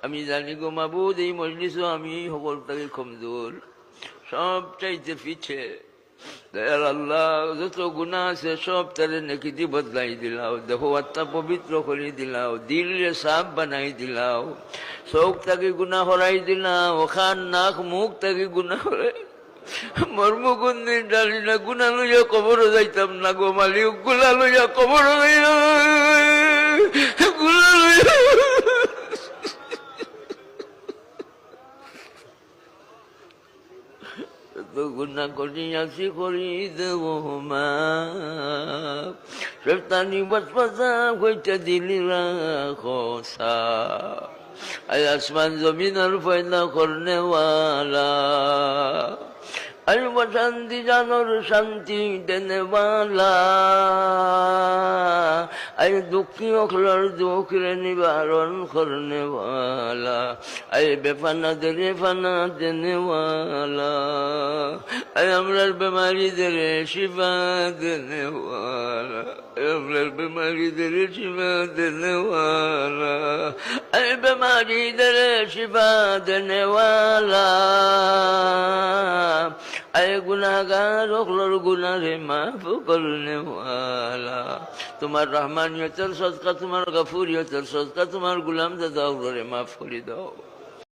আমি জানি গো মাবুদ, এই মজলিসও আমি সকল থেকে কমজোর, সব চাইতে পিছে। দয়াল আল্লাহ, যত গুণা আছে সব তারে নেকিতে বদলাই দিলাও, দেখো আত্মা পবিত্র করে দিলাও, দিলে সাফ বানাই দিলাও, চোখ তাকে গুণা হরাই দিলাও, খান নাক মুখ তাকে গুণা হরাই। মর্মগুন্দির ডালি না গুণা লইয়া কবরও যাইতাম না গো মালিক, গুণা লইয়া কবরও গুণা লইয়া তো গুণা করিয়াছি করি দেব মা, শয়তানি বসবাসা হইতে দিলি রাখো সা, আয় আসমান জমিনের পয়দা করনেওয়ালা, আয় শান্তি জানোর শান্তি দেনেওয়ালা, আয় দুঃখী অখলার দুঃখরে নিবারণ করনেওয়ালা, আয় বেফানা দেরে ফানা দেনেওয়ালা, আয় আমরার বেমারিদের শিফা দেনেওয়ালা, আমরার বেমারিদের শিফা দেনেওয়ালা, আয় বেমারিদের শিফা দেনেওয়ালা, আয় গুনাহগার অখলার গুনাহে মাফ করনেওয়ালা। তোমার রহমানিয়তের সদকা, তোমার গফুরিয়তের সদকা, তোমার গুলাম দাদা মাফ করে দাও।